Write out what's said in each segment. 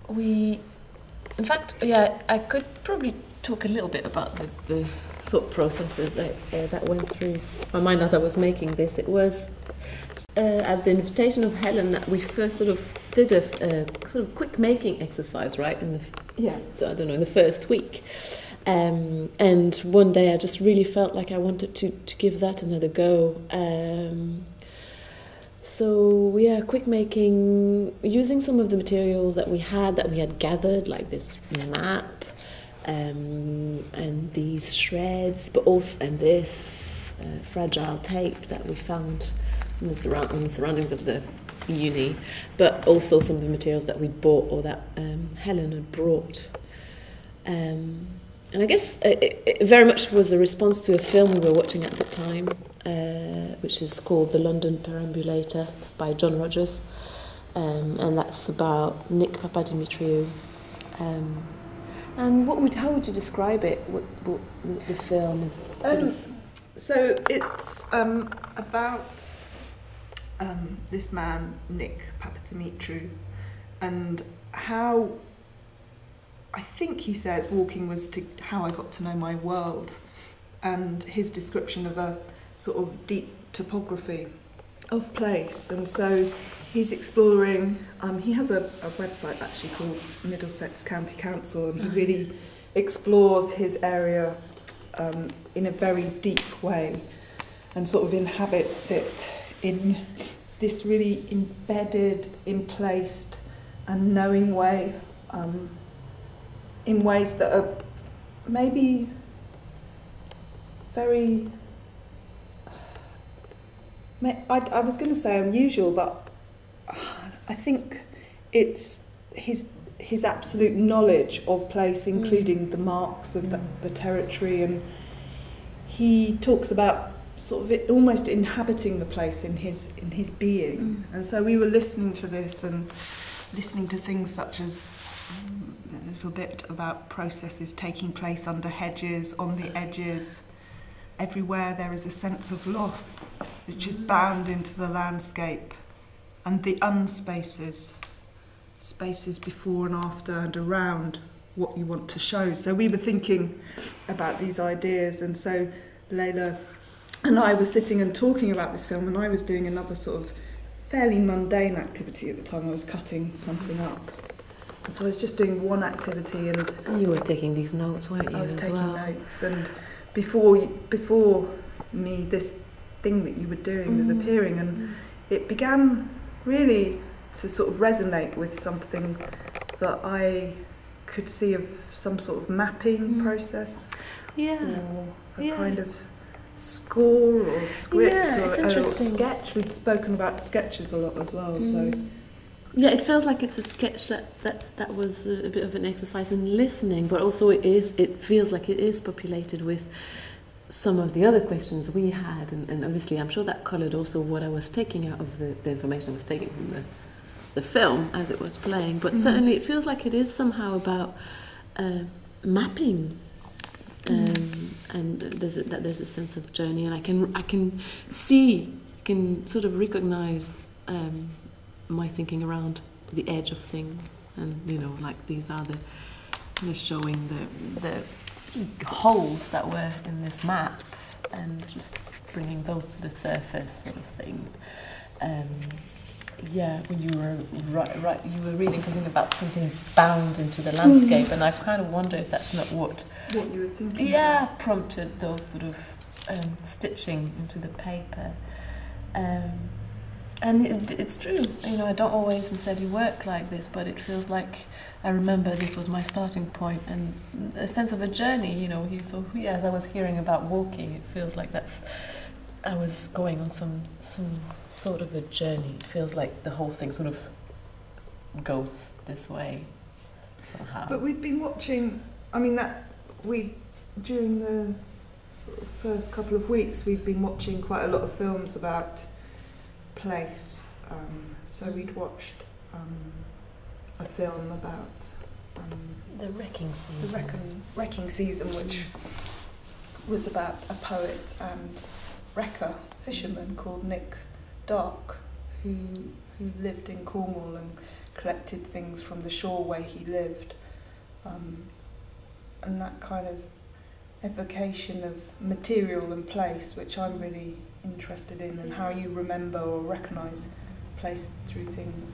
We, in fact, yeah, I could probably talk a little bit about the thought processes that went through my mind as I was making this. It was at the invitation of Helen that we first sort of did a sort of quick making exercise, right? In the first week. And one day I just really felt like I wanted to give that another go. So yeah, quick making, using some of the materials that we had gathered, like this map and these shreds, but also and this fragile tape that we found in the surroundings of the uni, but also some of the materials that we bought or that Helen had brought. And I guess it very much was a response to a film we were watching at the time, which is called The London Perambulator by John Rogers, and that's about Nick Papadimitriou. And how would you describe it? What the film is? So it's about this man Nick Papadimitriou, and how I think he says walking was how I got to know my world, and his description of a sort of deep topography of place. And so he's exploring, he has a website actually called Middlesex County Council, and he really explores his area in a very deep way and sort of inhabits it in this really embedded, emplaced and knowing way, in ways that are maybe very, I was going to say unusual, but I think it's his absolute knowledge of place, including the marks of the territory, and he talks about sort of it almost inhabiting the place in his being. And so we were listening to this and listening to things such as a little bit about processes taking place under hedges, on the edges. Everywhere there is a sense of loss which is bound into the landscape, and the unspaces, spaces before and after and around what you want to show. So we were thinking about these ideas, and so Layla and I were sitting and talking about this film, and I was doing another sort of fairly mundane activity at the time. I was cutting something up. And so I was just doing one activity, and you were taking these notes, weren't you? I was taking notes, and before me, this thing that you were doing was appearing, and it began really to sort of resonate with something that I could see of some sort of mapping process, or a kind of score or script or sketch. We'd spoken about sketches a lot as well, so. Yeah, it feels like it's a sketch that was a bit of an exercise in listening, but also it feels like it is populated with some of the other questions we had, and obviously I'm sure that coloured also what I was taking out of the information I was taking from the film as it was playing, but certainly it feels like it is somehow about mapping, and there's a sense of journey, and I can sort of recognise my thinking around the edge of things, and like these are the kind of showing the holes that were in this map and just bringing those to the surface, sort of thing. When you were you were reading something about something bound into the landscape, and I kind of wonder if that's not what you were thinking. Prompted those sort of stitching into the paper. And it's true, I don't always necessarily work like this, but it feels like I remember this was my starting point, and a sense of a journey, as I was hearing about walking, it feels like I was going on some sort of a journey. It feels like the whole thing sort of goes this way, somehow. But we've been watching, during the sort of first couple of weeks, we've been watching quite a lot of films about place. So we'd watched a film about the Wrecking Season. The Wrecking Season, which was about a poet and wrecker, fisherman called Nick Dark, who lived in Cornwall and collected things from the shore where he lived, and that kind of evocation of material and place, which I'm really interested in, and how you remember or recognise place through things.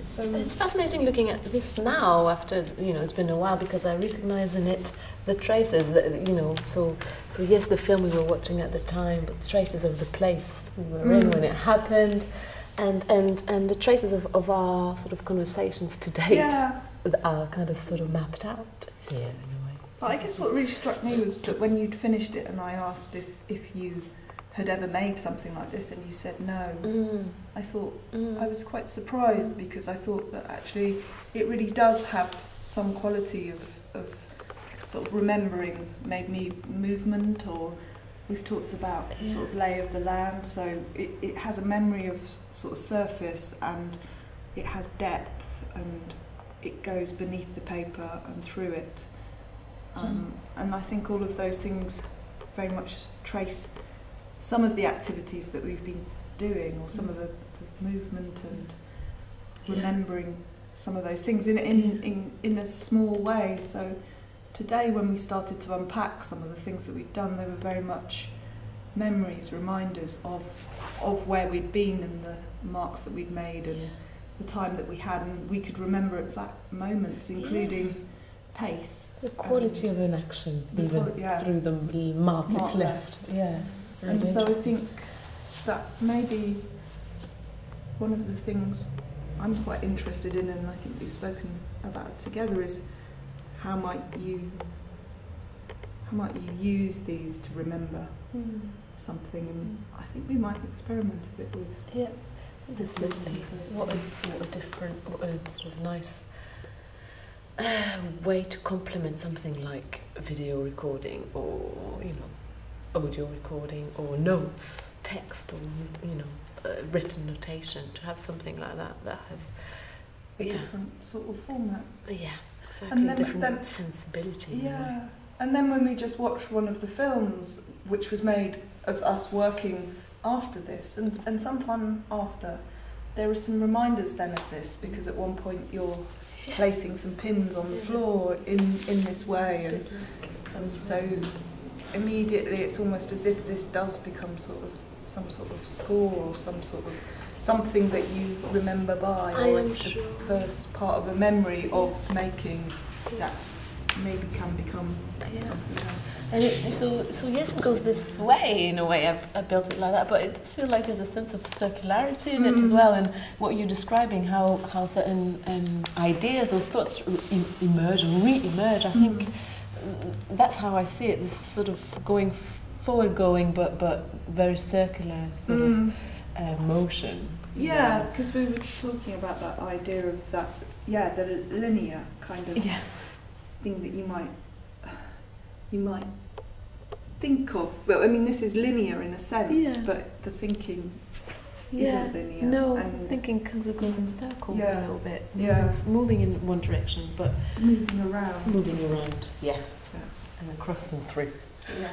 So it's fascinating looking at this now after, it's been a while, because I recognise in it the traces, so yes, the film we were watching at the time, but traces of the place we were in when it happened, and the traces of our sort of conversations to date that are kind of sort of mapped out here in a way. But I guess what really struck me was that when you'd finished it and I asked if you had ever made something like this, and you said no, I thought I was quite surprised, because I thought that actually it really does have some quality of sort of remembering maybe movement, or we've talked about the sort of lay of the land, so it has a memory of sort of surface, and it has depth, and it goes beneath the paper and through it, and I think all of those things very much trace some of the activities that we've been doing, or some of the movement, and remembering some of those things in a small way. So today, when we started to unpack some of the things that we'd done, they were very much memories, reminders of where we'd been, and the marks that we'd made, and the time that we had, and we could remember exact moments, including pace. The quality of an action, even through the mark it's left. Yeah. Really, and so I think that maybe one of the things I'm quite interested in, and I think we've spoken about together, is how might you use these to remember something, and I think we might experiment a bit with this. What a different, sort of nice way to complement something like video recording, or audio recording, or notes, text, or written notation, to have something like that has a different sort of format. Yeah, exactly. And different sensibility. Yeah, and then when we just watched one of the films, which was made of us working after this, and sometime after, there were some reminders then of this, because at one point you're placing some pins on the floor in this way, and so immediately it's almost as if this does become some sort of score, or something that you remember by, or it's the first part of a memory of making that maybe can become something else. And so yes, it goes this way in a way. I built it like that, but it does feel like there's a sense of circularity in it as well. And what you're describing, how certain ideas or thoughts emerge or re-emerge, I think that's how I see it. This sort of going forward, but very circular sort of motion. Yeah, because we were talking about that idea of that, the linear kind of thing that you might think of. Well, I mean, this is linear in a sense, but the thinking isn't linear. No, thinking kind of goes in circles a little bit. Yeah. Moving in one direction, but moving around. And across and through. Yeah.